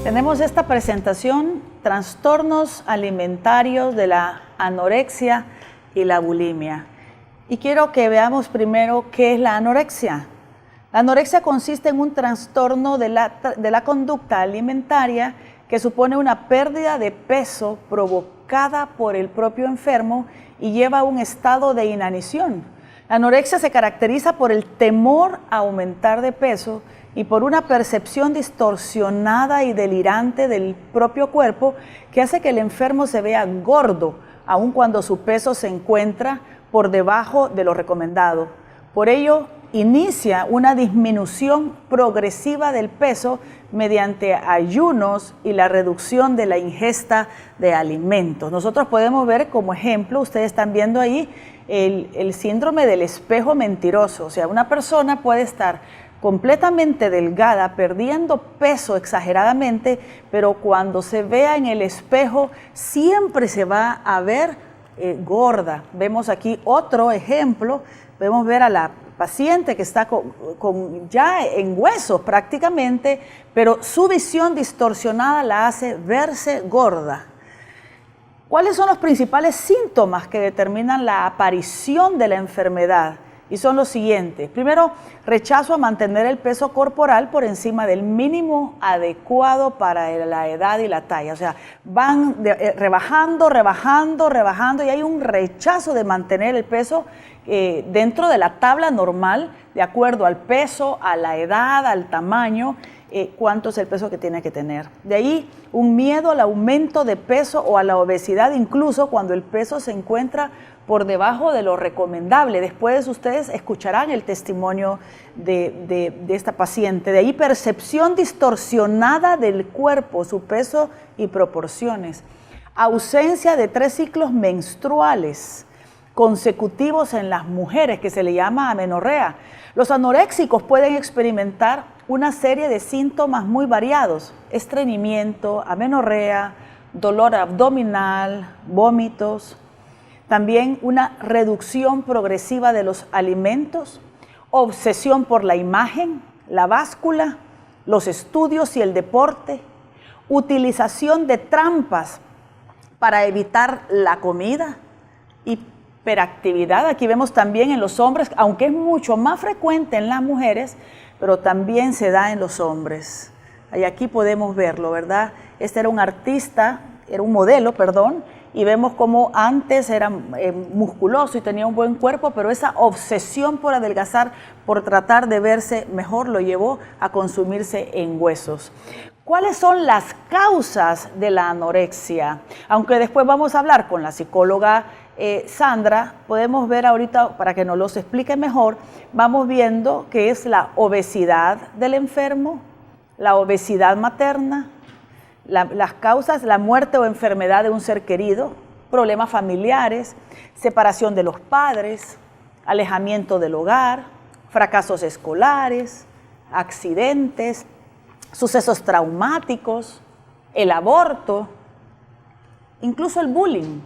Tenemos esta presentación, trastornos alimentarios de la anorexia y la bulimia. Y quiero que veamos primero qué es la anorexia. La anorexia consiste en un trastorno de la conducta alimentaria que supone una pérdida de peso provocada por el propio enfermo y lleva a un estado de inanición. La anorexia se caracteriza por el temor a aumentar de peso y por una percepción distorsionada y delirante del propio cuerpo que hace que el enfermo se vea gordo, aun cuando su peso se encuentra por debajo de lo recomendado. Por ello, inicia una disminución progresiva del peso mediante ayunos y la reducción de la ingesta de alimentos. Nosotros podemos ver como ejemplo, ustedes están viendo ahí, el síndrome del espejo mentiroso. O sea, una persona puede estar completamente delgada, perdiendo peso exageradamente, pero cuando se vea en el espejo siempre se va a ver gorda. Vemos aquí otro ejemplo, podemos ver a la paciente que está ya en huesos prácticamente, pero su visión distorsionada la hace verse gorda. ¿Cuáles son los principales síntomas que determinan la aparición de la enfermedad? Y son los siguientes. Primero, rechazo a mantener el peso corporal por encima del mínimo adecuado para la edad y la talla. O sea, van rebajando y hay un rechazo de mantener el peso dentro de la tabla normal, de acuerdo al peso, a la edad, al tamaño, cuánto es el peso que tiene que tener. De ahí un miedo al aumento de peso o a la obesidad, incluso cuando el peso se encuentra por debajo de lo recomendable. Después ustedes escucharán el testimonio de esta paciente. De ahí percepción distorsionada del cuerpo, su peso y proporciones. Ausencia de 3 ciclos menstruales consecutivos en las mujeres, que se le llama amenorrea. Los anoréxicos pueden experimentar una serie de síntomas muy variados: estreñimiento, amenorrea, dolor abdominal, vómitos. También una reducción progresiva de los alimentos, obsesión por la imagen, la báscula, los estudios y el deporte, utilización de trampas para evitar la comida, hiperactividad. Aquí vemos también en los hombres, aunque es mucho más frecuente en las mujeres, pero también se da en los hombres. Y aquí podemos verlo, ¿verdad? Este era un artista, era un modelo, perdón, y vemos cómo antes era musculoso y tenía un buen cuerpo, pero esa obsesión por adelgazar, por tratar de verse mejor, lo llevó a consumirse en huesos. ¿Cuáles son las causas de la anorexia? Aunque después vamos a hablar con la psicóloga Sandra, podemos ver ahorita, para que nos los explique mejor, vamos viendo que es la obesidad del enfermo, la obesidad materna, las causas, la muerte o enfermedad de un ser querido, problemas familiares, separación de los padres, alejamiento del hogar, fracasos escolares, accidentes, sucesos traumáticos, el aborto, incluso el bullying.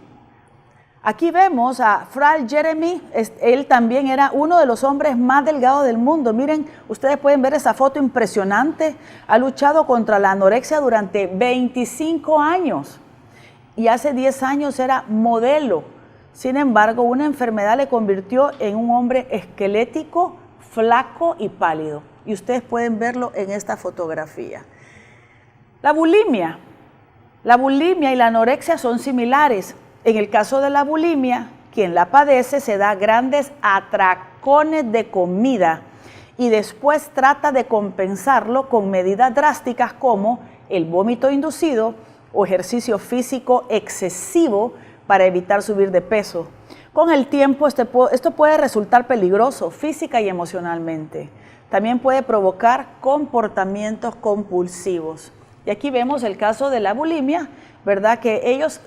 Aquí vemos a Fray Jeremy, él también era uno de los hombres más delgados del mundo. Miren, ustedes pueden ver esa foto impresionante. Ha luchado contra la anorexia durante 25 años y hace 10 años era modelo. Sin embargo, una enfermedad le convirtió en un hombre esquelético, flaco y pálido. Y ustedes pueden verlo en esta fotografía. La bulimia y la anorexia son similares. En el caso de la bulimia, quien la padece se da grandes atracones de comida y después trata de compensarlo con medidas drásticas como el vómito inducido o ejercicio físico excesivo para evitar subir de peso. Con el tiempo esto puede resultar peligroso física y emocionalmente. También puede provocar comportamientos compulsivos. Y aquí vemos el caso de la bulimia, ¿verdad? Que ellos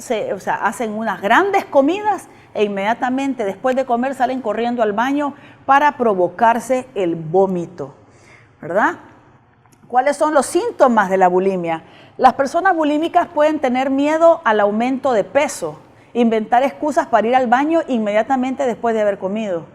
hacen unas grandes comidas e inmediatamente después de comer salen corriendo al baño para provocarse el vómito, ¿verdad? ¿Cuáles son los síntomas de la bulimia? Las personas bulímicas pueden tener miedo al aumento de peso, inventar excusas para ir al baño inmediatamente después de haber comido,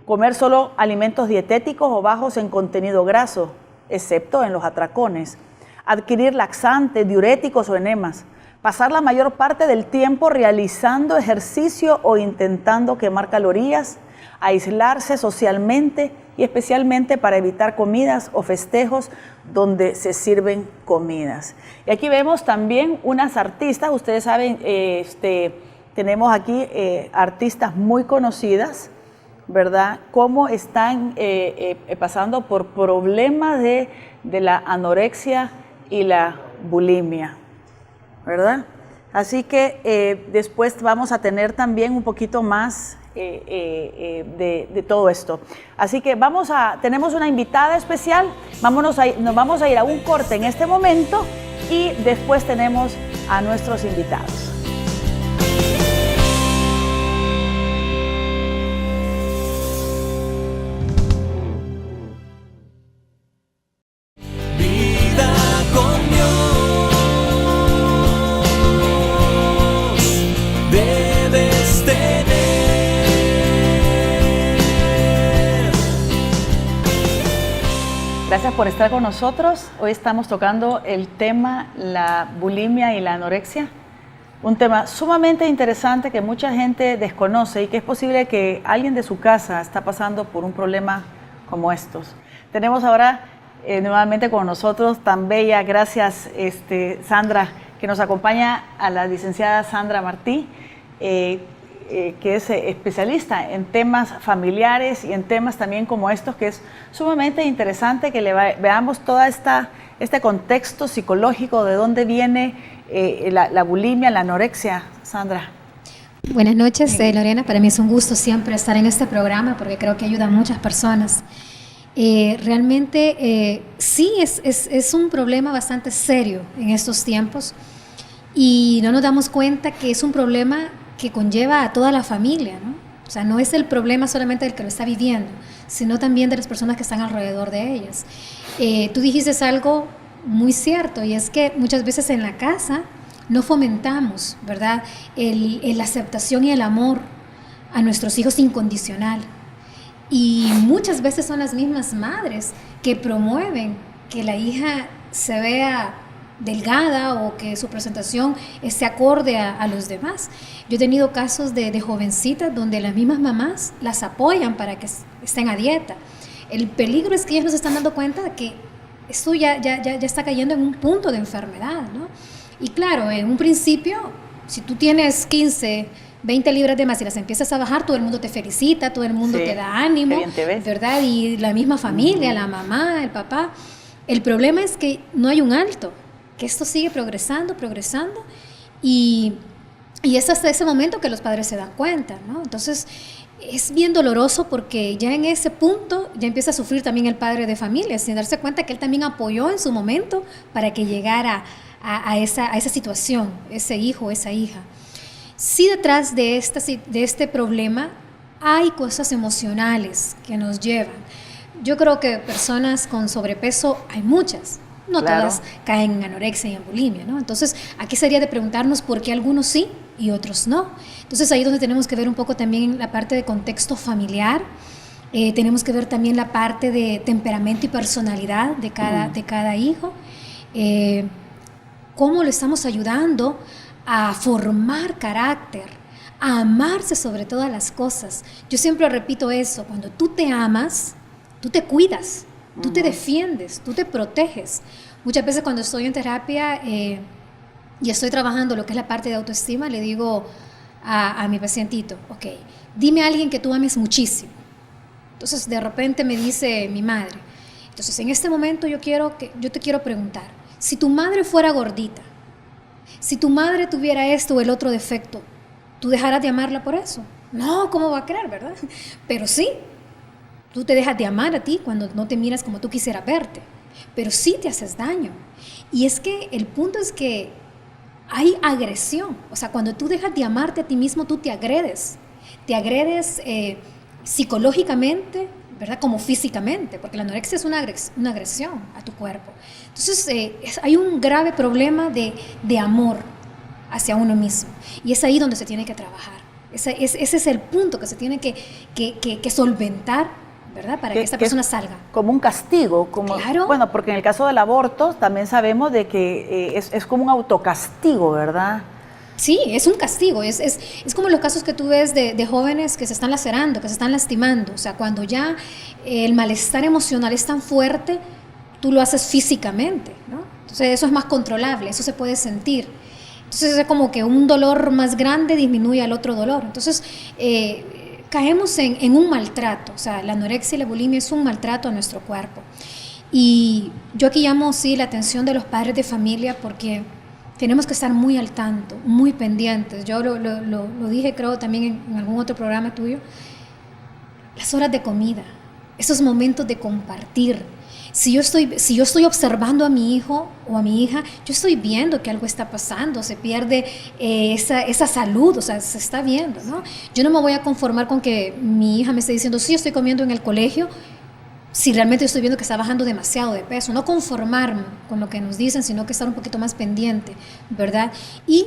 comer solo alimentos dietéticos o bajos en contenido graso, excepto en los atracones. adquirir laxantes, diuréticos o enemas, pasar la mayor parte del tiempo realizando ejercicio o intentando quemar calorías, aislarse socialmente y especialmente para evitar comidas o festejos donde se sirven comidas. Y aquí vemos también unas artistas, ustedes saben, tenemos aquí artistas muy conocidas, ¿verdad? Cómo están pasando por problemas de la anorexia y la bulimia, ¿verdad? Así que después vamos a tener también un poquito más de todo esto. Así que tenemos una invitada especial, nos vamos a ir a un corte en este momento y después tenemos a nuestros invitados. Gracias por estar con nosotros. Hoy estamos tocando el tema la bulimia y la anorexia. Un tema sumamente interesante que mucha gente desconoce y que es posible que alguien de su casa está pasando por un problema como estos. Tenemos ahora nuevamente con nosotros tan bella, gracias Sandra, que nos acompaña a la licenciada Sandra Martí, que es especialista en temas familiares y en temas también como estos, que es sumamente interesante que veamos todo este contexto psicológico, de dónde viene la bulimia, la anorexia. Sandra. Buenas noches, Lorena. Para mí es un gusto siempre estar en este programa porque creo que ayuda a muchas personas. Realmente sí, es un problema bastante serio en estos tiempos y no nos damos cuenta que es un problema que conlleva a toda la familia, ¿no? O sea, no es el problema solamente del que lo está viviendo, sino también de las personas que están alrededor de ellas. Tú dijiste algo muy cierto, y es que muchas veces en la casa no fomentamos, ¿verdad?, la aceptación y el amor a nuestros hijos incondicional. Y muchas veces son las mismas madres que promueven que la hija se vea delgada o que su presentación esté acorde a los demás. Yo he tenido casos de jovencitas donde las mismas mamás las apoyan para que estén a dieta. El peligro es que ellas no se están dando cuenta de que esto ya está cayendo en un punto de enfermedad, ¿no? Y claro, en un principio, si tú tienes 15, 20 libras de más y las empiezas a bajar, todo el mundo te felicita, todo el mundo te da ánimo, ¿verdad? Y la misma familia, la mamá, el papá. El problema es que no hay un alto, que esto sigue progresando, y es hasta ese momento que los padres se dan cuenta, ¿no? Entonces, es bien doloroso porque ya en ese punto ya empieza a sufrir también el padre de familia, sin darse cuenta que él también apoyó en su momento para que llegara a esa situación, ese hijo, esa hija. Sí, detrás de este problema hay cosas emocionales que nos llevan. Yo creo que personas con sobrepeso hay muchas. No todas caen en anorexia y en bulimia, ¿no? Entonces, aquí sería de preguntarnos por qué algunos sí y otros no. Entonces, ahí es donde tenemos que ver un poco también la parte de contexto familiar, tenemos que ver también la parte de temperamento y personalidad de cada hijo, cómo le estamos ayudando a formar carácter, a amarse sobre todas las cosas. Yo siempre repito eso, cuando tú te amas, tú te cuidas, tú te defiendes, tú te proteges. Muchas veces cuando estoy en terapia y estoy trabajando lo que es la parte de autoestima, le digo a mi pacientito, ok, dime a alguien que tú ames muchísimo. Entonces de repente me dice mi madre, entonces en este momento yo te quiero preguntar, si tu madre fuera gordita, si tu madre tuviera esto o el otro defecto, ¿tú dejarás de amarla por eso? No, ¿cómo va a creer, verdad? Pero sí. Tú te dejas de amar a ti cuando no te miras como tú quisieras verte, pero sí te haces daño. Y es que el punto es que hay agresión. O sea, cuando tú dejas de amarte a ti mismo, tú te agredes psicológicamente, ¿verdad? Como físicamente, porque la anorexia es una agresión a tu cuerpo. Entonces, hay un grave problema de amor hacia uno mismo. Y es ahí donde se tiene que trabajar. Ese es el punto que se tiene que solventar ¿verdad? Para que esta persona salga. Como un castigo, como, claro. Bueno, porque en el caso del aborto también sabemos de que es como un autocastigo, ¿verdad? Sí, es un castigo, es como los casos que tú ves de jóvenes que se están lacerando, que se están lastimando, o sea, cuando ya el malestar emocional es tan fuerte, tú lo haces físicamente, ¿no? Entonces eso es más controlable, eso se puede sentir. Entonces es como que un dolor más grande disminuye al otro dolor. Entonces caemos en un maltrato, o sea, la anorexia y la bulimia es un maltrato a nuestro cuerpo. Y yo aquí llamo, sí, la atención de los padres de familia porque tenemos que estar muy al tanto, muy pendientes. Yo lo dije, creo, también en algún otro programa tuyo. Las horas de comida, esos momentos de compartir. Si yo estoy observando a mi hijo o a mi hija, yo estoy viendo que algo está pasando, se pierde esa salud, o sea, se está viendo, ¿no? Yo no me voy a conformar con que mi hija me esté diciendo, sí, estoy comiendo en el colegio, si realmente estoy viendo que está bajando demasiado de peso, no conformarme con lo que nos dicen, sino que estar un poquito más pendiente, ¿verdad? Y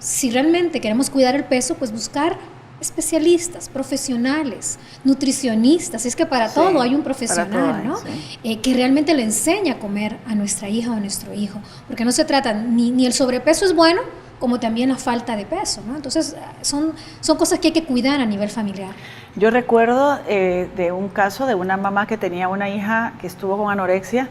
si realmente queremos cuidar el peso, pues buscar especialistas, profesionales, nutricionistas, es que para todo hay un profesional, ¿no? Sí. Que realmente le enseña a comer a nuestra hija o a nuestro hijo, porque no se trata, ni el sobrepeso es bueno, como también la falta de peso, ¿no? Entonces, son cosas que hay que cuidar a nivel familiar. Yo recuerdo de un caso de una mamá que tenía una hija que estuvo con anorexia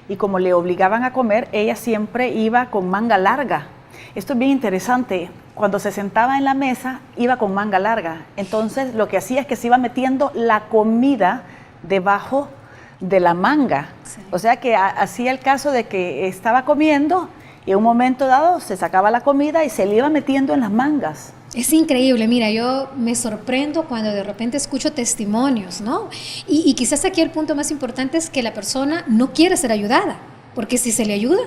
y como le obligaban a comer, ella siempre iba con manga larga. Esto es bien interesante. Cuando se sentaba en la mesa, iba con manga larga. Entonces, lo que hacía es que se iba metiendo la comida debajo de la manga. Sí. O sea que hacía el caso de que estaba comiendo y en un momento dado se sacaba la comida y se le iba metiendo en las mangas. Es increíble, mira, yo me sorprendo cuando de repente escucho testimonios, ¿no? Y quizás aquí el punto más importante es que la persona no quiere ser ayudada, porque si se le ayuda,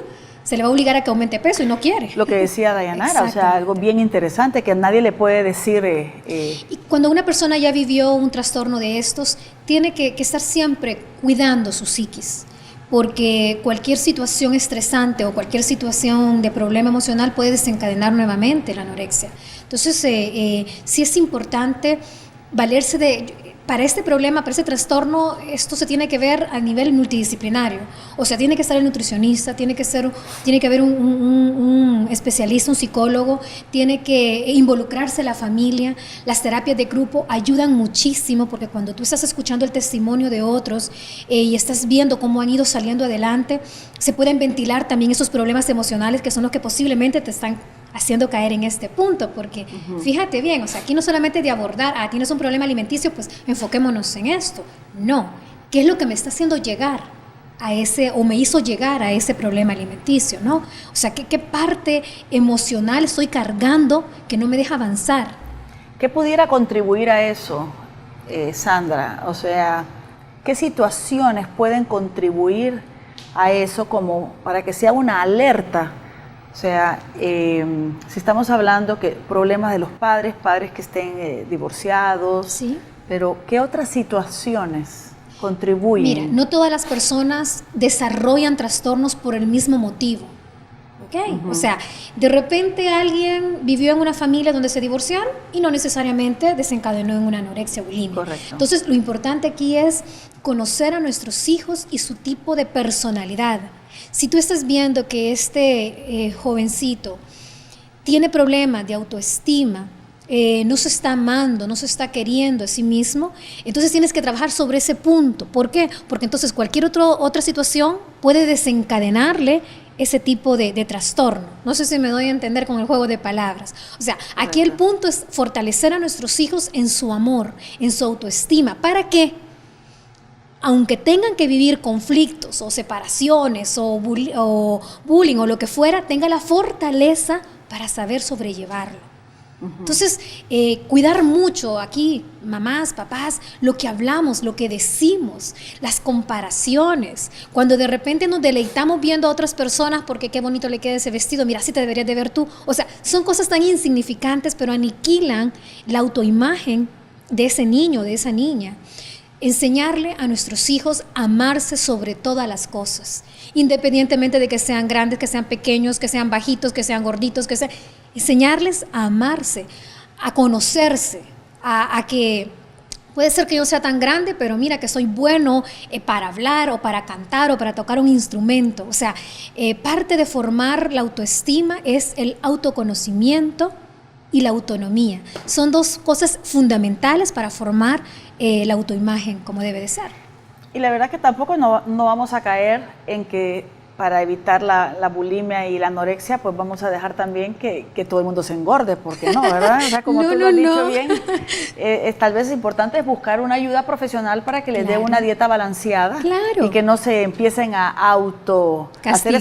se le va a obligar a que aumente peso y no quiere. Lo que decía Dayanara, o sea, algo bien interesante que nadie le puede decir. Y cuando una persona ya vivió un trastorno de estos, tiene que estar siempre cuidando su psiquis, porque cualquier situación estresante o cualquier situación de problema emocional puede desencadenar nuevamente la anorexia. Entonces, sí es importante valerse para este problema, para este trastorno, esto se tiene que ver a nivel multidisciplinario. O sea, tiene que estar el nutricionista, tiene que haber un especialista, un psicólogo, tiene que involucrarse la familia. Las terapias de grupo ayudan muchísimo porque cuando tú estás escuchando el testimonio de otros y estás viendo cómo han ido saliendo adelante, se pueden ventilar también esos problemas emocionales que son los que posiblemente te están haciendo caer en este punto, porque fíjate bien, o sea, aquí no solamente de abordar, tienes un problema alimenticio, pues enfoquémonos en esto. No, ¿qué es lo que me está haciendo llegar a o me hizo llegar a ese problema alimenticio, ¿no? O sea, ¿qué parte emocional estoy cargando que no me deja avanzar? ¿Qué pudiera contribuir a eso, Sandra? O sea, ¿qué situaciones pueden contribuir a eso como para que sea una alerta? O sea, si estamos hablando que problemas de los padres que estén divorciados, sí. Pero ¿qué otras situaciones contribuyen? Mira, no todas las personas desarrollan trastornos por el mismo motivo, ¿ok? O sea, de repente alguien vivió en una familia donde se divorciaron y no necesariamente desencadenó en una anorexia bulimia. Correcto. Entonces, lo importante aquí es conocer a nuestros hijos y su tipo de personalidad. Si tú estás viendo que este jovencito tiene problemas de autoestima, no se está amando, no se está queriendo a sí mismo, entonces tienes que trabajar sobre ese punto. ¿Por qué? Porque entonces cualquier otra situación puede desencadenarle ese tipo de trastorno. No sé si me doy a entender con el juego de palabras. O sea, aquí el punto es fortalecer a nuestros hijos en su amor, en su autoestima. ¿Para qué? Aunque tengan que vivir conflictos o separaciones o bullying o lo que fuera, tenga la fortaleza para saber sobrellevarlo. Entonces, cuidar mucho aquí, mamás, papás, lo que hablamos, lo que decimos, las comparaciones. Cuando de repente nos deleitamos viendo a otras personas porque qué bonito le queda ese vestido, mira, así te deberías de ver tú. O sea, son cosas tan insignificantes, pero aniquilan la autoimagen de ese niño, de esa niña. Enseñarle a nuestros hijos a amarse sobre todas las cosas, independientemente de que sean grandes, que sean pequeños, que sean bajitos, que sean gorditos, enseñarles a amarse, a conocerse, a que Puede ser que yo sea tan grande, pero mira que soy bueno para hablar o para cantar o para tocar un instrumento. O sea, parte de formar la autoestima es el autoconocimiento y la autonomía. Son dos cosas fundamentales para formar la autoimagen como debe de ser. Y la verdad que tampoco no vamos a caer en que para evitar la bulimia y la anorexia, pues vamos a dejar también que todo el mundo se engorde, porque no, ¿verdad? O sea, como tú lo has dicho bien, tal vez es importante buscar una ayuda profesional para que les dé una dieta balanceada y que no se empiecen a hacer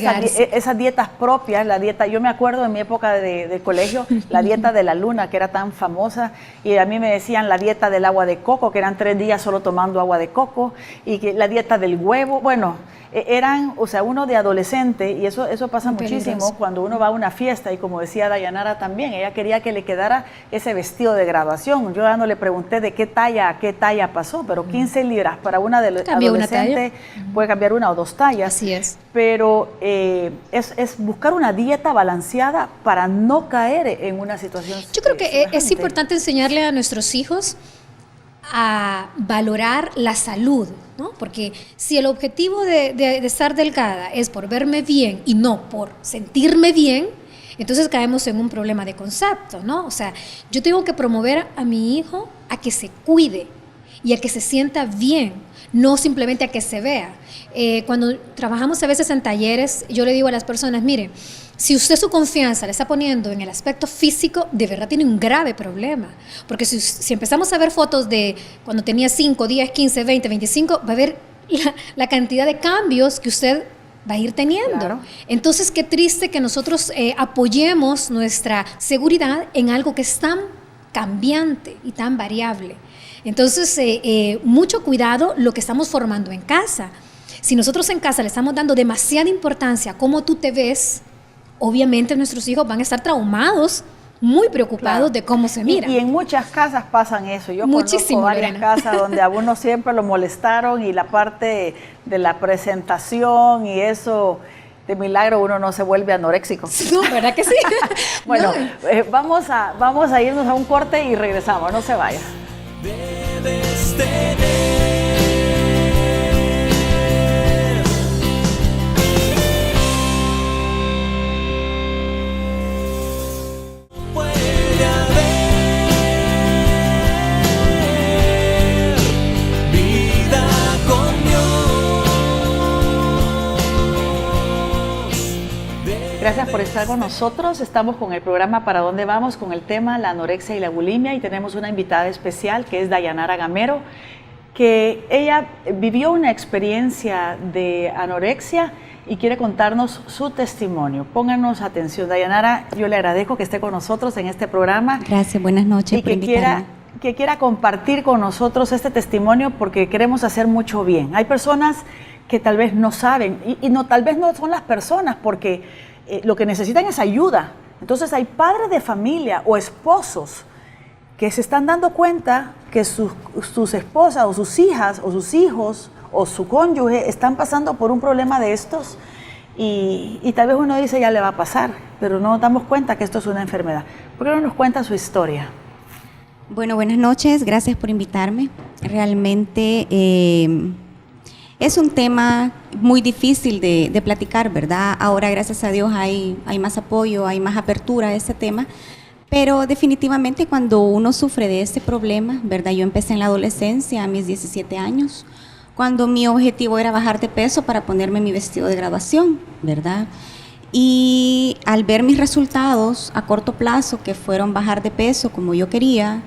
esas dietas propias, la dieta, yo me acuerdo en mi época de colegio, la dieta de la luna, que era tan famosa, y a mí me decían la dieta del agua de coco, que eran 3 días solo tomando agua de coco, y que la dieta del huevo, bueno, eran, o sea, uno de adolescente, y eso pasa muchísimo cuando uno va a una fiesta, y como decía Dayanara también, ella quería que le quedara ese vestido de graduación. Yo ya no le pregunté de qué talla pasó, pero 15 libras para una adolescente puede cambiar 1 o 2 tallas. Así es. Pero es buscar una dieta balanceada para no caer en una situación. Yo creo que es importante enseñarle a nuestros hijos a valorar la salud, ¿no? Porque si el objetivo de estar delgada es por verme bien y no por sentirme bien, entonces caemos en un problema de concepto, ¿no? O sea, yo tengo que promover a mi hijo a que se cuide y a que se sienta bien, no simplemente a que se vea. Cuando trabajamos a veces en talleres, yo le digo a las personas, mire, si usted su confianza la está poniendo en el aspecto físico, de verdad tiene un grave problema. Porque si empezamos a ver fotos de cuando tenía 5, 10, 15, 20, 25, va a ver la cantidad de cambios que usted va a ir teniendo. Claro. Entonces, qué triste que nosotros apoyemos nuestra seguridad en algo que es tan cambiante y tan variable. Entonces, mucho cuidado lo que estamos formando en casa. Si nosotros en casa le estamos dando demasiada importancia a cómo tú te ves, obviamente nuestros hijos van a estar traumados, muy preocupados de cómo se miran. Y en muchas casas pasan eso. Yo conozco varias casas donde a uno siempre lo molestaron y la parte de la presentación y eso, de milagro uno no se vuelve anoréxico. No, ¿verdad que sí? Bueno, vamos a irnos a un corte y regresamos, no se vayan. Debes tener. Gracias por estar con nosotros. Estamos con el programa Para Dónde Vamos con el tema la anorexia y la bulimia y tenemos una invitada especial que es Dayanara Gamero, que ella vivió una experiencia de anorexia y quiere contarnos su testimonio. Pónganos atención. Dayanara, yo le agradezco que esté con nosotros en este programa. Gracias, buenas noches por invitarme. Que quiera compartir con nosotros este testimonio porque queremos hacer mucho bien. Hay personas que tal vez no saben y tal vez no son las personas porque lo que necesitan es ayuda. Entonces hay padres de familia o esposos que se están dando cuenta que sus esposas o sus hijas o sus hijos o su cónyuge están pasando por un problema de estos y tal vez uno dice ya le va a pasar, pero no nos damos cuenta que esto es una enfermedad. ¿Por qué no nos cuenta su historia? Bueno, buenas noches, gracias por invitarme. Realmente es un tema muy difícil de platicar, ¿verdad? Ahora, gracias a Dios, hay más apoyo, hay más apertura a este tema, pero definitivamente cuando uno sufre de este problema, ¿verdad? Yo empecé en la adolescencia a mis 17 años, cuando mi objetivo era bajar de peso para ponerme mi vestido de graduación, ¿verdad? Y al ver mis resultados a corto plazo, que fueron bajar de peso como yo quería,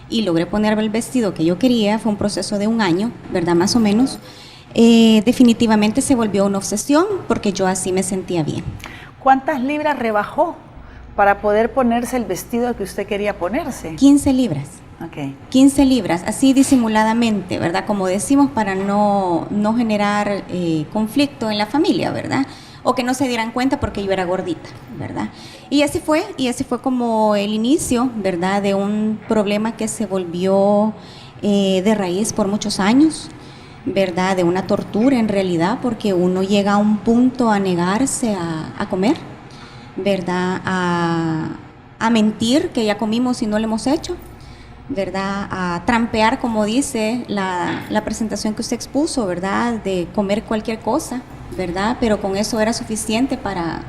y logré ponerme el vestido que yo quería, fue un proceso de 1 año, ¿verdad? Más o menos. Definitivamente se volvió una obsesión porque yo así me sentía bien. ¿Cuántas libras rebajó para poder ponerse el vestido que usted quería ponerse? 15 libras. Okay. 15 libras, así disimuladamente, ¿verdad? Como decimos, para no generar conflicto en la familia, ¿verdad? O que no se dieran cuenta porque yo era gordita, ¿verdad? Y así fue como el inicio, ¿verdad? De un problema que se volvió de raíz por muchos años, ¿verdad? De una tortura en realidad, porque uno llega a un punto a negarse a comer, ¿verdad? A mentir que ya comimos y no lo hemos hecho, ¿verdad? A trampear, como dice la presentación que usted expuso, ¿verdad? De comer cualquier cosa, ¿verdad? Pero con eso era suficiente para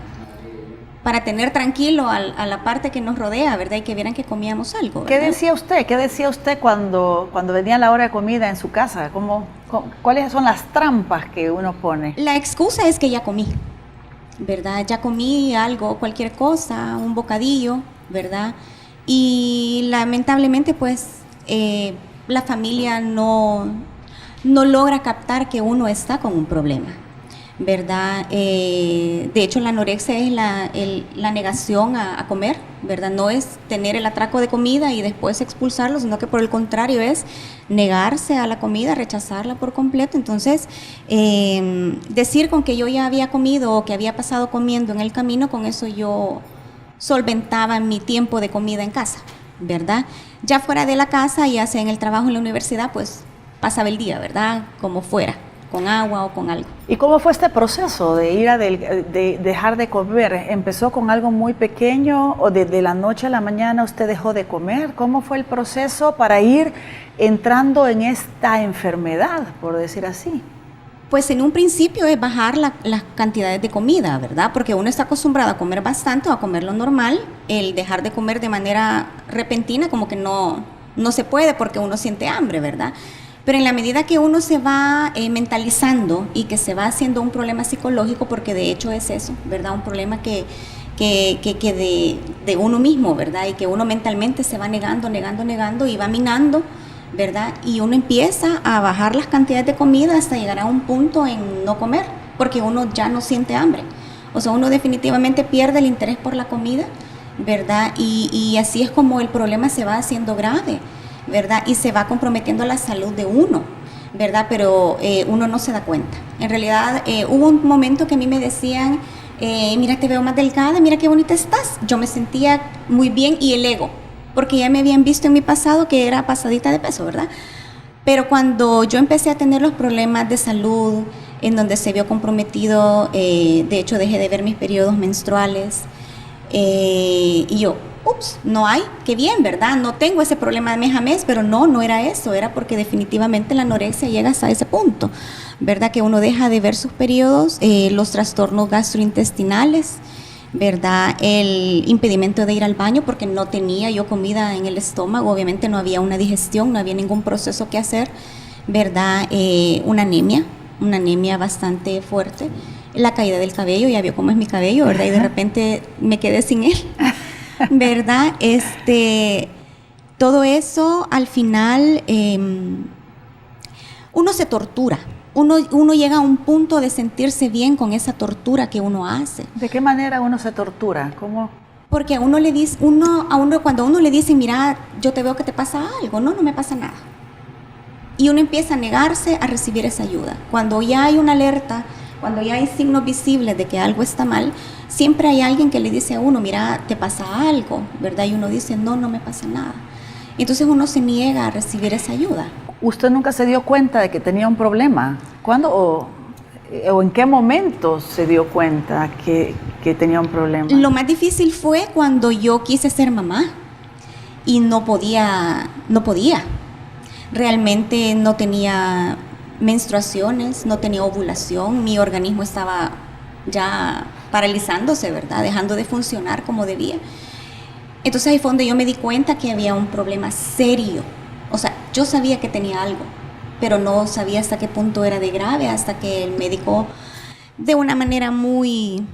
tener tranquilo a la parte que nos rodea, ¿verdad? Y que vieran que comíamos algo, ¿verdad? ¿Qué decía usted? ¿Qué decía usted cuando venía la hora de comida en su casa? ¿Cuáles son las trampas que uno pone? La excusa es que ya comí, ¿verdad? Ya comí algo, cualquier cosa, un bocadillo, ¿verdad? Y lamentablemente, pues, la familia no logra captar que uno está con un problema, ¿verdad? De hecho, la anorexia es la negación a comer, ¿verdad? No es tener el atraco de comida y después expulsarlo, sino que por el contrario es negarse a la comida, rechazarla por completo. Entonces, decir con que yo ya había comido o que había pasado comiendo en el camino, con eso yo solventaba mi tiempo de comida en casa, ¿verdad? Ya fuera de la casa, ya sea en el trabajo, en la universidad, pues pasaba el día, ¿verdad? Como fuera, con agua o con algo. ¿Y cómo fue este proceso de dejar de comer? ¿Empezó con algo muy pequeño o desde la noche a la mañana usted dejó de comer? ¿Cómo fue el proceso para ir entrando en esta enfermedad, por decir así? Pues en un principio es bajar las cantidades de comida, ¿verdad? Porque uno está acostumbrado a comer bastante o a comer lo normal. El dejar de comer de manera repentina como que no se puede porque uno siente hambre, ¿verdad? Pero en la medida que uno se va mentalizando y que se va haciendo un problema psicológico, porque de hecho es eso, ¿verdad? Un problema que de uno mismo, ¿verdad? Y que uno mentalmente se va negando y va minando, ¿verdad? Y uno empieza a bajar las cantidades de comida hasta llegar a un punto en no comer, porque uno ya no siente hambre. O sea, uno definitivamente pierde el interés por la comida, ¿verdad? Y así es como el problema se va haciendo grave, ¿verdad? Y se va comprometiendo la salud de uno, ¿verdad? Pero uno no se da cuenta. En realidad, hubo un momento que a mí me decían, mira, te veo más delgada, mira qué bonita estás. Yo me sentía muy bien y el ego, porque ya me habían visto en mi pasado que era pasadita de peso, ¿verdad? Pero cuando yo empecé a tener los problemas de salud, en donde se vio comprometido, de hecho dejé de ver mis periodos menstruales, y yo, ups, no hay, qué bien, ¿verdad? No tengo ese problema de mes a mes, pero no era eso, era porque definitivamente la anorexia llega hasta ese punto, ¿verdad? Que uno deja de ver sus periodos, los trastornos gastrointestinales, ¿verdad? El impedimento de ir al baño porque no tenía yo comida en el estómago, obviamente no había una digestión, no había ningún proceso que hacer, ¿verdad? Una anemia bastante fuerte, la caída del cabello, ya vio cómo es mi cabello, ¿verdad? Y de repente me quedé sin él, ¿verdad? Todo eso al final uno se tortura. Uno llega a un punto de sentirse bien con esa tortura que uno hace. ¿De qué manera uno se tortura? ¿Cómo? Porque a uno le dice, cuando a uno le dicen, mira, yo te veo que te pasa algo, no me pasa nada. Y uno empieza a negarse a recibir esa ayuda. Cuando ya hay una alerta, cuando ya hay signos visibles de que algo está mal, siempre hay alguien que le dice a uno, mira, te pasa algo, ¿verdad? Y uno dice, no me pasa nada. Entonces uno se niega a recibir esa ayuda. ¿Usted nunca se dio cuenta de que tenía un problema? ¿Cuándo o en qué momento se dio cuenta que tenía un problema? Lo más difícil fue cuando yo quise ser mamá y no podía. Realmente no tenía menstruaciones, no tenía ovulación, mi organismo estaba ya paralizándose, ¿verdad? Dejando de funcionar como debía. Entonces ahí fue donde yo me di cuenta que había un problema serio. O sea, yo sabía que tenía algo, pero no sabía hasta qué punto era de grave, hasta que el médico, de una manera muy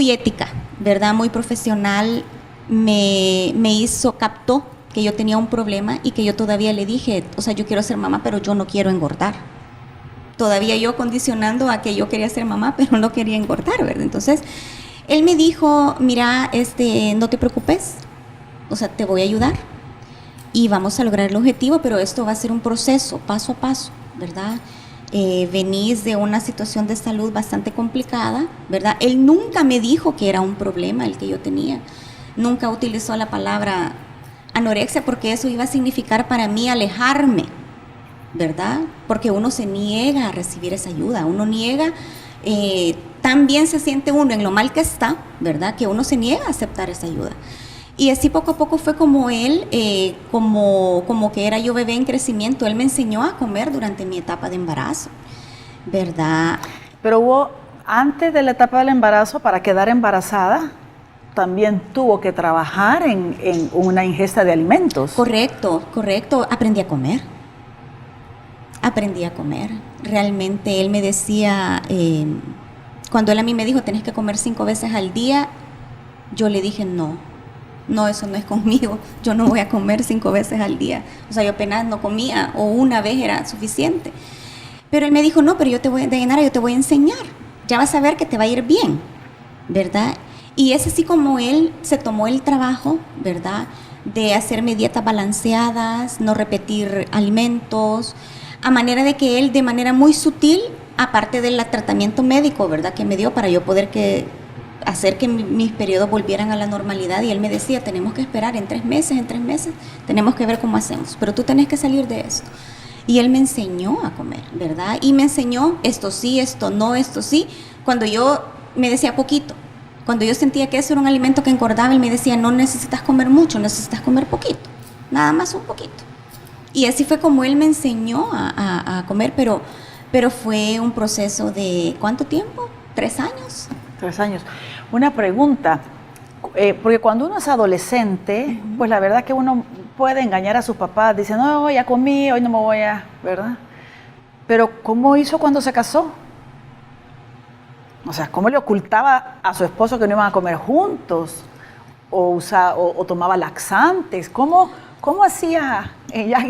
ética, ¿verdad? Muy profesional, me captó que yo tenía un problema y que yo todavía le dije, o sea, yo quiero ser mamá, pero yo no quiero engordar. Todavía yo condicionando a que yo quería ser mamá, pero no quería engordar, ¿verdad? Entonces, él me dijo, mira, no te preocupes, o sea, te voy a ayudar y vamos a lograr el objetivo, pero esto va a ser un proceso, paso a paso, ¿verdad? Venís de una situación de salud bastante complicada, ¿verdad? Él nunca me dijo que era un problema el que yo tenía, nunca utilizó la palabra anorexia porque eso iba a significar para mí alejarme, ¿verdad? Porque uno se niega a recibir esa ayuda, uno niega, tan bien se siente uno en lo mal que está, ¿verdad? Que uno se niega a aceptar esa ayuda. Y así poco a poco fue como él, como que era yo bebé en crecimiento, él me enseñó a comer durante mi etapa de embarazo, ¿verdad? Pero hubo, antes de la etapa del embarazo, para quedar embarazada, también tuvo que trabajar en una ingesta de alimentos. Correcto, aprendí a comer. Realmente él me decía, cuando él a mí me dijo, tenés que comer 5 veces al día, yo le dije, no, eso no es conmigo, yo no voy a comer 5 veces al día. O sea, yo apenas no comía, o una vez era suficiente. Pero él me dijo, no, pero yo te voy a enseñar, ya vas a ver que te va a ir bien, ¿verdad? Y es así como él se tomó el trabajo, ¿verdad?, de hacerme dietas balanceadas, no repetir alimentos, a manera de que él, de manera muy sutil, aparte del tratamiento médico, ¿verdad?, que me dio para yo poder hacer que mis periodos volvieran a la normalidad, y él me decía, tenemos que esperar en 3 meses, tenemos que ver cómo hacemos, pero tú tenés que salir de esto. Y él me enseñó a comer, ¿verdad? Y me enseñó esto sí, esto no, esto sí, cuando yo me decía poquito. Cuando yo sentía que eso era un alimento que engordaba, él me decía, no necesitas comer mucho, necesitas comer poquito, nada más un poquito. Y así fue como él me enseñó a comer, pero fue un proceso de, ¿cuánto tiempo? 3 años. 3 años. Una pregunta, porque cuando uno es adolescente, pues la verdad que uno puede engañar a sus papás, dice, no, ya comí, hoy no me voy a, ¿verdad? Pero ¿cómo hizo cuando se casó? O sea, ¿cómo le ocultaba a su esposo que no iban a comer juntos? ¿O tomaba laxantes? ¿Cómo hacía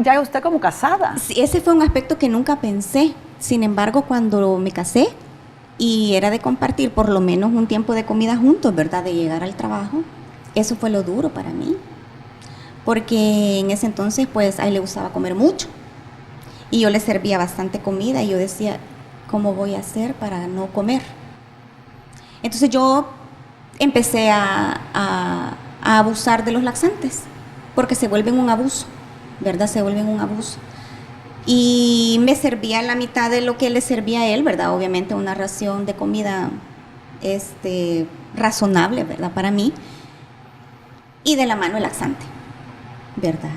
ya usted como casada? Sí, ese fue un aspecto que nunca pensé. Sin embargo, cuando me casé y era de compartir por lo menos un tiempo de comida juntos, ¿verdad?, de llegar al trabajo, eso fue lo duro para mí. Porque en ese entonces, pues, a él le gustaba comer mucho. Y yo le servía bastante comida y yo decía, ¿cómo voy a hacer para no comer? Entonces yo empecé a abusar de los laxantes, porque se vuelven un abuso, ¿verdad? Se vuelven un abuso. Y me servía la mitad de lo que le servía a él, ¿verdad? Obviamente una ración de comida razonable, ¿verdad?, para mí. Y de la mano el laxante, ¿verdad?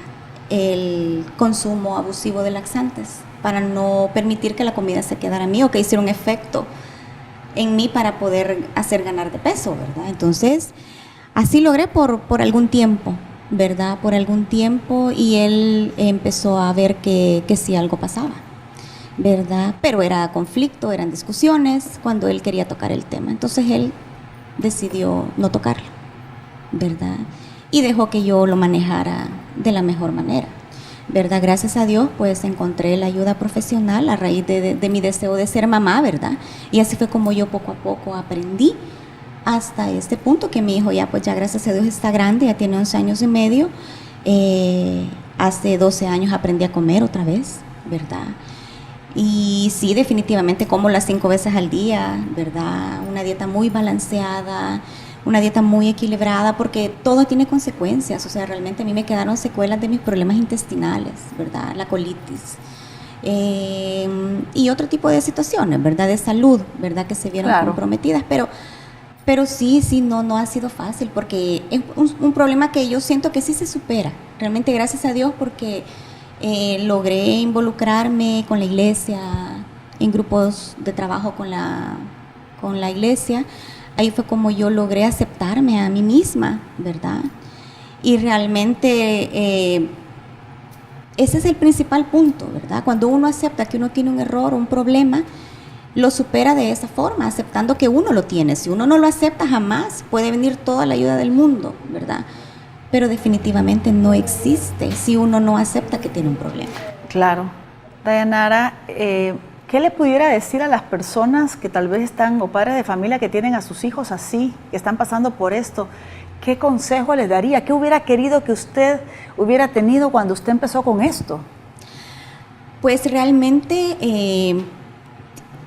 El consumo abusivo de laxantes, para no permitir que la comida se quedara a mí o que hiciera un efecto en mí para poder hacer ganar de peso, ¿verdad? Entonces, así logré por algún tiempo, ¿verdad? Por algún tiempo, y él empezó a ver que sí algo pasaba, ¿verdad? Pero era conflicto, eran discusiones cuando él quería tocar el tema. Entonces él decidió no tocarlo, ¿verdad? Y dejó que yo lo manejara de la mejor manera, ¿verdad? Gracias a Dios, pues encontré la ayuda profesional a raíz de mi deseo de ser mamá, ¿verdad? Y así fue como yo poco a poco aprendí hasta este punto que mi hijo ya gracias a Dios está grande, ya tiene 11 años y medio. Hace 12 años aprendí a comer otra vez, ¿verdad? Y sí, definitivamente como las 5 veces al día, ¿verdad? Una dieta muy balanceada, una dieta muy equilibrada, porque todo tiene consecuencias. O sea, realmente a mí me quedaron secuelas de mis problemas intestinales, ¿verdad? La colitis. Y otro tipo de situaciones, ¿verdad? De salud, ¿verdad? Que se vieron comprometidas. Pero sí, no ha sido fácil, porque es un problema que yo siento que sí se supera. Realmente gracias a Dios, porque logré involucrarme con la iglesia, en grupos de trabajo con la iglesia. Ahí fue como yo logré aceptarme a mí misma, ¿verdad? Y realmente ese es el principal punto, ¿verdad? Cuando uno acepta que uno tiene un error o un problema, lo supera de esa forma, aceptando que uno lo tiene. Si uno no lo acepta, jamás puede venir toda la ayuda del mundo, ¿verdad? Pero definitivamente no existe si uno no acepta que tiene un problema. Claro. Dayanara, ¿qué le pudiera decir a las personas que tal vez están, o padres de familia que tienen a sus hijos así, que están pasando por esto? ¿Qué consejo les daría? ¿Qué hubiera querido que usted hubiera tenido cuando usted empezó con esto? Pues realmente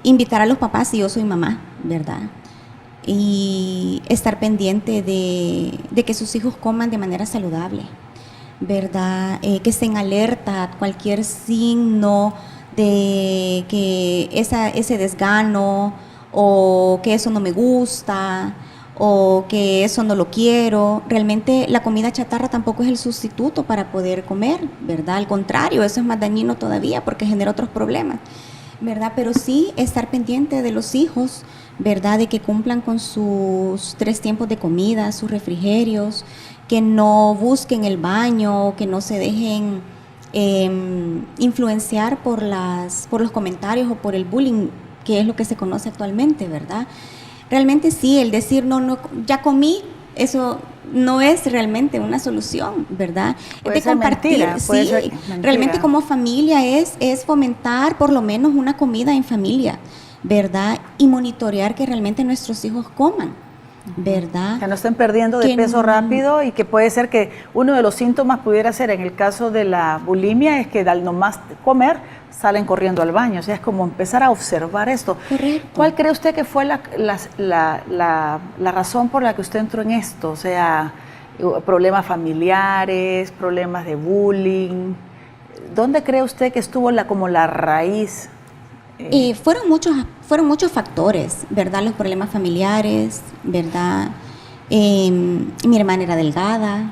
invitar a los papás, si yo soy mamá, ¿verdad? Y estar pendiente de que sus hijos coman de manera saludable, ¿verdad? Que estén alerta a cualquier signo de que ese desgano, o que eso no me gusta, o que eso no lo quiero. Realmente la comida chatarra tampoco es el sustituto para poder comer, ¿verdad? Al contrario, eso es más dañino todavía porque genera otros problemas, ¿verdad? Pero sí estar pendiente de los hijos, ¿verdad? De que cumplan con sus 3 tiempos de comida, sus refrigerios, que no busquen el baño, que no se dejen influenciar por los comentarios o por el bullying, que es lo que se conoce actualmente, ¿verdad? Realmente sí, el decir no, ya comí, eso no es realmente una solución, ¿verdad? Puede ser mentira, sí, puede ser mentira. Realmente como familia es fomentar por lo menos una comida en familia, ¿verdad? Y monitorear que realmente nuestros hijos coman, ¿verdad? Que no estén perdiendo de peso rápido, y que puede ser que uno de los síntomas pudiera ser, en el caso de la bulimia, es que al nomás comer salen corriendo al baño. O sea, es como empezar a observar esto. Correcto. ¿Cuál cree usted que fue la razón por la que usted entró en esto? O sea, problemas familiares, problemas de bullying. ¿Dónde cree usted que estuvo como la raíz? Fueron muchos factores, ¿verdad? Los problemas familiares, ¿verdad? Mi hermana era delgada,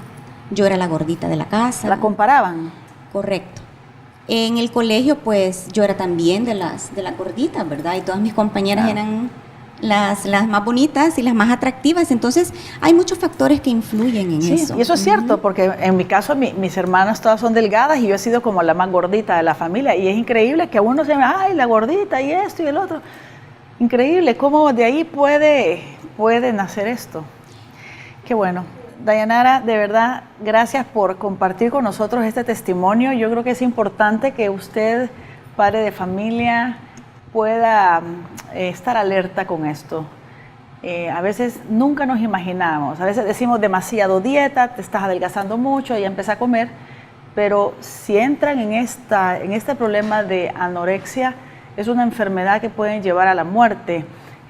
yo era la gordita de la casa. ¿La comparaban? Correcto. En el colegio, pues, yo era también de las gorditas, ¿verdad? Y todas mis compañeras eran las más bonitas y las más atractivas. Entonces, hay muchos factores que influyen en eso. Y eso es cierto, porque en mi caso, mis hermanas todas son delgadas y yo he sido como la más gordita de la familia. Y es increíble que a uno se llama, ay, la gordita y esto y el otro. Increíble cómo de ahí puede nacer esto. Qué bueno. Dayanara, de verdad, gracias por compartir con nosotros este testimonio. Yo creo que es importante que usted, padre de familia, pueda estar alerta con esto. A veces nunca nos imaginamos, a veces decimos demasiado dieta, te estás adelgazando mucho, ya empieza a comer, pero si entran en este problema de anorexia, es una enfermedad que puede llevar a la muerte.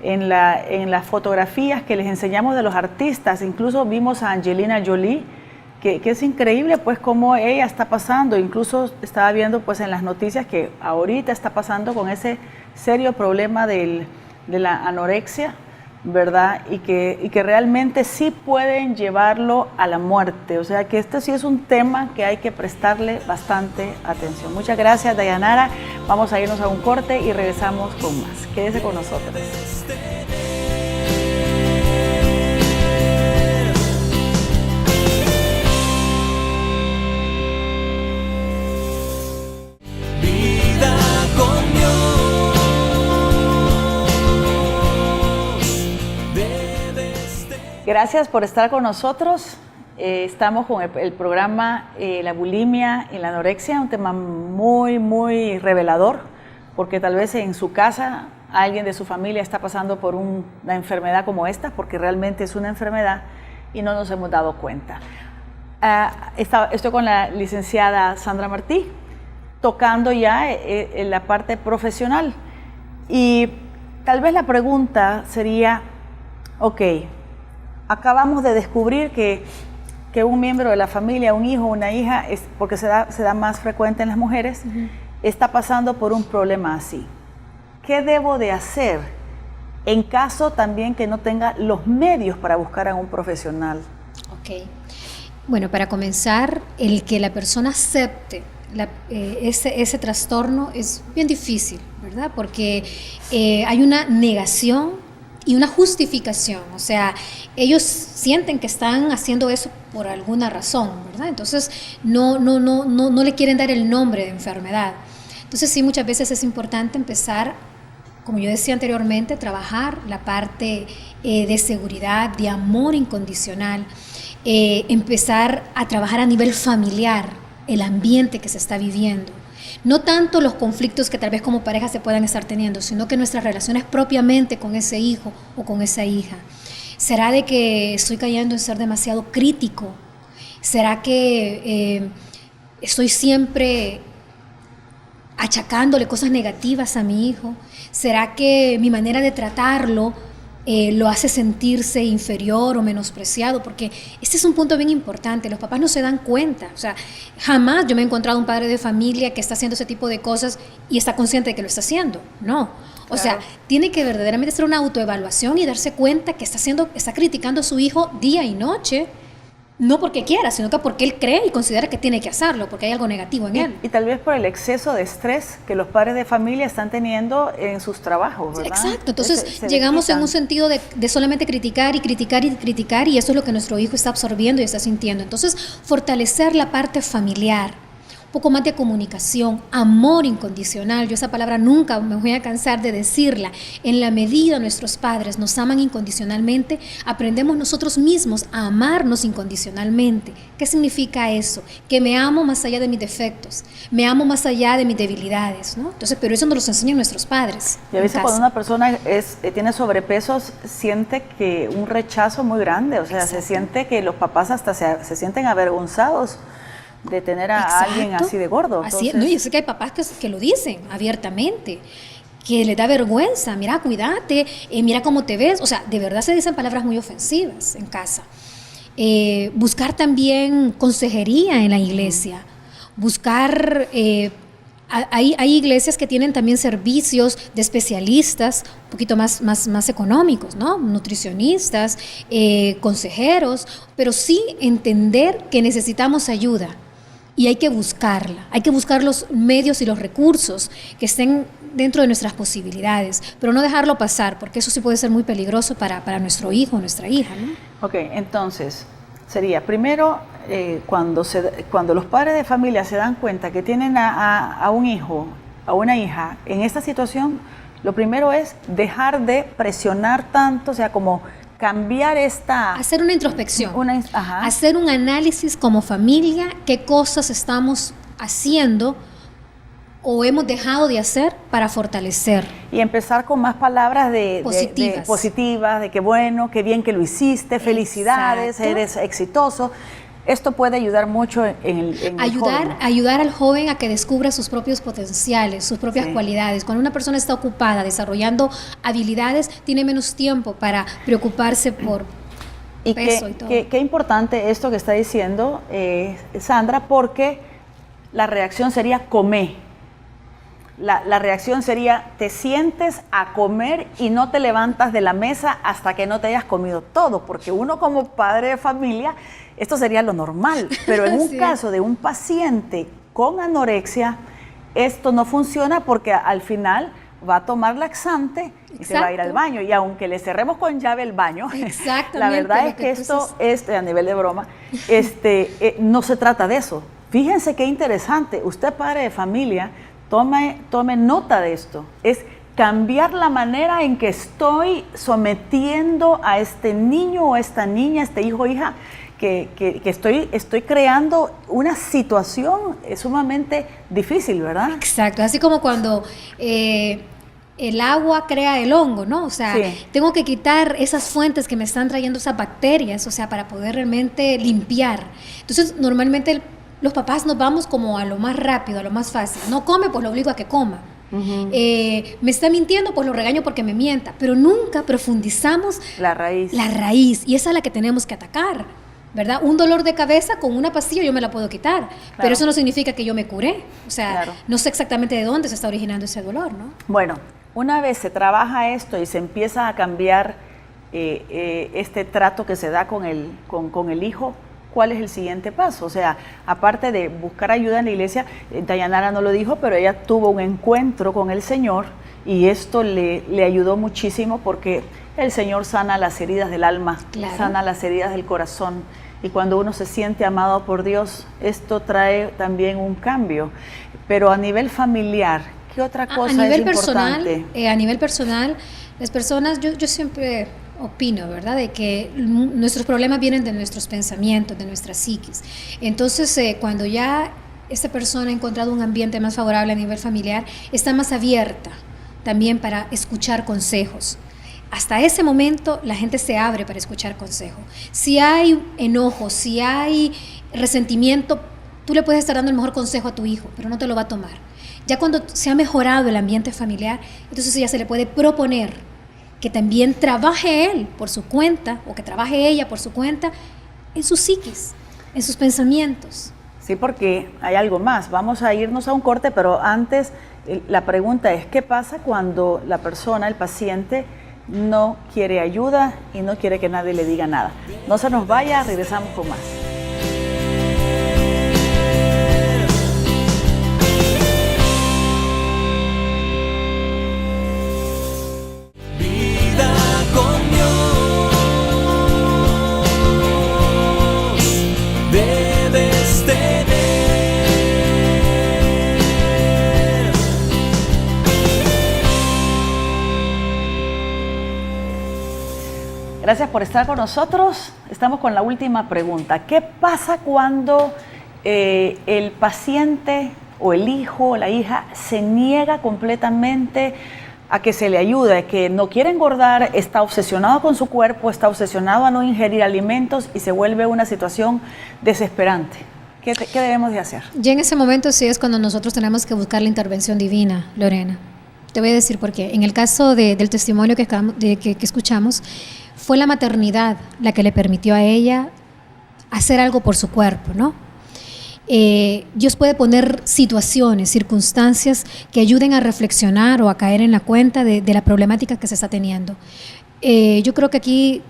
En las fotografías que les enseñamos de los artistas, incluso vimos a Angelina Jolie, que es increíble pues cómo ella está pasando. Incluso estaba viendo pues en las noticias que ahorita está pasando con ese serio problema de la anorexia, ¿verdad? Y que realmente sí pueden llevarlo a la muerte. O sea que este sí es un tema que hay que prestarle bastante atención. Muchas gracias, Dayanara. Vamos a irnos a un corte y regresamos con más. Quédese con nosotros. Gracias por estar con nosotros. Estamos con el programa La bulimia y la anorexia, un tema muy, muy revelador, porque tal vez en su casa alguien de su familia está pasando por una enfermedad como esta, porque realmente es una enfermedad y no nos hemos dado cuenta. Estoy con la licenciada Sandra Martí, tocando ya en la parte profesional. Y tal vez la pregunta sería, ok, acabamos de descubrir que un miembro de la familia, un hijo, una hija, porque se da más frecuente en las mujeres, está pasando por un problema así. ¿Qué debo de hacer en caso también que no tenga los medios para buscar a un profesional? Ok. Bueno, para comenzar, el que la persona acepte ese trastorno es bien difícil, ¿verdad? Porque hay una negación y una justificación, o sea, ellos sienten que están haciendo eso por alguna razón, ¿verdad? Entonces no le quieren dar el nombre de enfermedad. Entonces sí, muchas veces es importante empezar, como yo decía anteriormente, trabajar la parte de seguridad, de amor incondicional, empezar a trabajar a nivel familiar, el ambiente que se está viviendo. No tanto los conflictos que tal vez como pareja se puedan estar teniendo, sino que nuestras relaciones propiamente con ese hijo o con esa hija. ¿Será de que estoy cayendo en ser demasiado crítico? ¿Será que estoy siempre achacándole cosas negativas a mi hijo? ¿Será que mi manera de tratarlo lo hace sentirse inferior o menospreciado? Porque este es un punto bien importante. Los papás no se dan cuenta. O sea, jamás yo me he encontrado un padre de familia que está haciendo ese tipo de cosas y está consciente de que lo está haciendo. No. O sea, tiene que verdaderamente hacer una autoevaluación y darse cuenta que está criticando a su hijo día y noche, no porque quiera, sino que porque él cree y considera que tiene que hacerlo, porque hay algo negativo en él. Y tal vez por el exceso de estrés que los padres de familia están teniendo en sus trabajos, ¿verdad? Exacto, entonces llegamos en un sentido de solamente criticar y criticar y criticar, y eso es lo que nuestro hijo está absorbiendo y está sintiendo. Entonces, fortalecer la parte familiar, un poco más de comunicación, amor incondicional. Yo esa palabra nunca me voy a cansar de decirla. En la medida nuestros padres nos aman incondicionalmente, aprendemos nosotros mismos a amarnos incondicionalmente. ¿Qué significa eso? Que me amo más allá de mis defectos, me amo más allá de mis debilidades, ¿no? Entonces, pero eso nos lo enseñan nuestros padres. Y a veces cuando una persona tiene sobrepeso, siente que un rechazo muy grande, o sea, Exacto. Se siente que los papás hasta se sienten avergonzados de tener a Exacto. alguien así de gordo. Así es, no, yo sé que hay papás que lo dicen abiertamente, que les da vergüenza, mira, cuídate, mira cómo te ves, o sea, de verdad se dicen palabras muy ofensivas en casa. Buscar también consejería en la iglesia, buscar, hay iglesias que tienen también servicios de especialistas, un poquito más económicos, ¿no? Nutricionistas, consejeros, pero sí entender que necesitamos ayuda. Y hay que buscarla, hay que buscar los medios y los recursos que estén dentro de nuestras posibilidades, pero no dejarlo pasar, porque eso sí puede ser muy peligroso para nuestro hijo o nuestra hija, ¿no? Ok, entonces, sería primero, cuando los padres de familia se dan cuenta que tienen a un hijo, a una hija, en esta situación, lo primero es dejar de presionar tanto, o sea, como cambiar hacer una introspección, hacer un análisis como familia, qué cosas estamos haciendo o hemos dejado de hacer para fortalecer. Y empezar con más palabras positivas, de que bueno, qué bien que lo hiciste, felicidades, Exacto. Eres exitoso. Esto puede ayudar mucho en el joven. Ayudar al joven a que descubra sus propios potenciales, sus propias cualidades. Cuando una persona está ocupada desarrollando habilidades, tiene menos tiempo para preocuparse por peso y todo. Qué importante esto que está diciendo Sandra, porque la reacción sería comer. La reacción sería, te sientes a comer y no te levantas de la mesa hasta que no te hayas comido todo, porque uno como padre de familia, esto sería lo normal, pero en un caso de un paciente con anorexia, esto no funciona porque al final va a tomar laxante y se va a ir al baño, y aunque le cerremos con llave el baño, la verdad es que esto, a nivel de broma, no se trata de eso. Fíjense qué interesante, usted padre de familia, tome nota de esto, es cambiar la manera en que estoy sometiendo a este niño o esta niña, este hijo o hija, que estoy creando una situación sumamente difícil, ¿verdad? Exacto, así como cuando el agua crea el hongo, ¿no? O sea, tengo que quitar esas fuentes que me están trayendo esas bacterias, o sea, para poder realmente limpiar. Entonces, normalmente los papás nos vamos como a lo más rápido, a lo más fácil. No come, pues lo obligo a que coma. Me está mintiendo, pues lo regaño porque me mienta. Pero nunca profundizamos la raíz. Y esa es la que tenemos que atacar, ¿verdad? Un dolor de cabeza con una pastilla yo me la puedo quitar, pero eso no significa que yo me curé. O sea, no sé exactamente de dónde se está originando ese dolor, ¿no? Bueno, una vez se trabaja esto y se empieza a cambiar este trato que se da con el hijo, ¿cuál es el siguiente paso? O sea, aparte de buscar ayuda en la iglesia, Dayanara no lo dijo, pero ella tuvo un encuentro con el Señor y esto le ayudó muchísimo porque el Señor sana las heridas del alma, sana las heridas del corazón, y cuando uno se siente amado por Dios, esto trae también un cambio. Pero a nivel familiar, ¿qué otra cosa es importante? A nivel personal, las personas, yo siempre opino, ¿verdad?, de que nuestros problemas vienen de nuestros pensamientos, de nuestra psiquis. Entonces, cuando ya esta persona ha encontrado un ambiente más favorable a nivel familiar, está más abierta también para escuchar consejos. Hasta ese momento la gente se abre para escuchar consejos. Si hay enojo, si hay resentimiento, tú le puedes estar dando el mejor consejo a tu hijo, pero no te lo va a tomar. Ya cuando se ha mejorado el ambiente familiar, entonces ya se le puede proponer que también trabaje él por su cuenta o que trabaje ella por su cuenta en su psiquis, en sus pensamientos. Sí, porque hay algo más. Vamos a irnos a un corte, pero antes La pregunta es, ¿qué pasa cuando la persona, el paciente, no quiere ayuda y no quiere que nadie le diga nada? No se nos vaya, regresamos con más. Gracias por estar con nosotros. Estamos con la última pregunta. ¿Qué pasa cuando el paciente o el hijo o la hija se niega completamente a que se le ayude, que no quiere engordar, está obsesionado con su cuerpo, está obsesionado a no ingerir alimentos y se vuelve una situación desesperante? ¿Qué debemos de hacer? Ya en ese momento sí es cuando nosotros tenemos que buscar la intervención divina, Lorena. Te voy a decir por qué. En el caso del testimonio que escuchamos, fue la maternidad la que le permitió a ella hacer algo por su cuerpo, ¿no? Dios puede poner situaciones, circunstancias que ayuden a reflexionar o a caer en la cuenta de la problemática que se está teniendo. Yo creo que aquí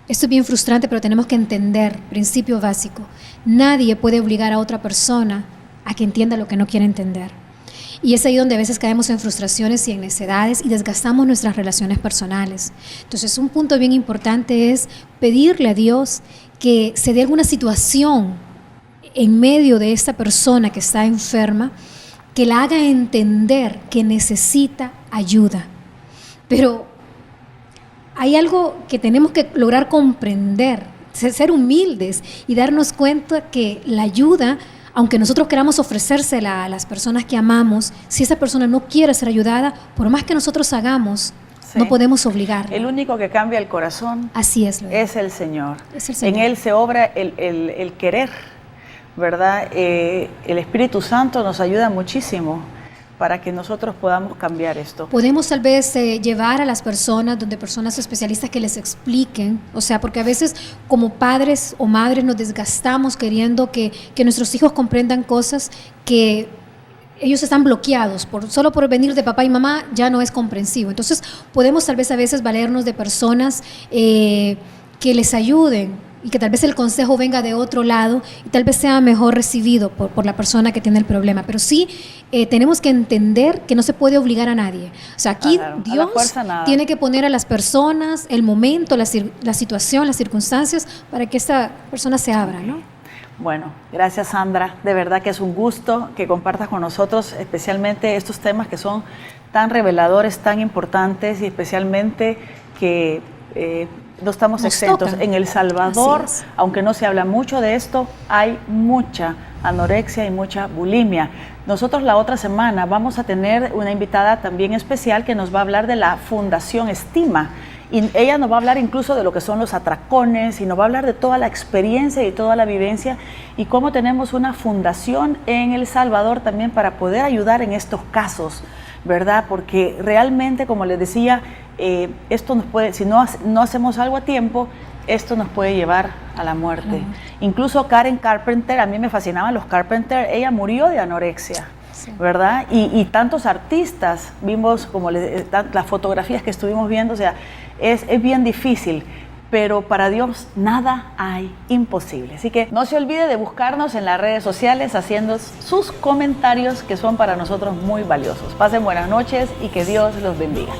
esto es bien frustrante, pero tenemos que entender, principio básico, nadie puede obligar a otra persona a que entienda lo que no quiere entender. Y es ahí donde a veces caemos en frustraciones y en necedades y desgastamos nuestras relaciones personales. Entonces, un punto bien importante es pedirle a Dios que se dé alguna situación en medio de esta persona que está enferma, que la haga entender que necesita ayuda. Pero hay algo que tenemos que lograr comprender, ser humildes y darnos cuenta que la ayuda, aunque nosotros queramos ofrecérsela a las personas que amamos, si esa persona no quiere ser ayudada, por más que nosotros hagamos, sí, no podemos obligarla. El único que cambia el corazón, así es el Señor. Es el Señor. En Él se obra el querer, ¿verdad? El Espíritu Santo nos ayuda muchísimo para que nosotros podamos cambiar esto. Podemos tal vez llevar a las personas, donde personas especialistas que les expliquen, o sea, porque a veces como padres o madres nos desgastamos queriendo que nuestros hijos comprendan cosas que ellos están bloqueados, solo por venir de papá y mamá ya no es comprensivo. Entonces podemos tal vez a veces valernos de personas que les ayuden, y que tal vez el consejo venga de otro lado y tal vez sea mejor recibido por la persona que tiene el problema. Pero sí tenemos que entender que no se puede obligar a nadie. O sea, aquí Dios tiene que poner a las personas, el momento, la situación, las circunstancias para que esta persona se abra, ¿no? Bueno, gracias Sandra. De verdad que es un gusto que compartas con nosotros especialmente estos temas que son tan reveladores, tan importantes y especialmente que no estamos exentos. En El Salvador, aunque no se habla mucho de esto, hay mucha anorexia y mucha bulimia. Nosotros la otra semana vamos a tener una invitada también especial que nos va a hablar de la Fundación Estima. Y ella nos va a hablar incluso de lo que son los atracones y nos va a hablar de toda la experiencia y toda la vivencia y cómo tenemos una fundación en El Salvador también para poder ayudar en estos casos, ¿verdad? Porque realmente, como les decía, esto nos puede, si no hacemos algo a tiempo, esto nos puede llevar a la muerte. Incluso Karen Carpenter, a mí me fascinaban los Carpenter, ella murió de anorexia, ¿verdad? Y tantos artistas, vimos como las fotografías que estuvimos viendo, o sea, es bien difícil, pero para Dios nada hay imposible. Así que no se olvide de buscarnos en las redes sociales haciendo sus comentarios que son para nosotros muy valiosos. Pasen buenas noches y que Dios los bendiga.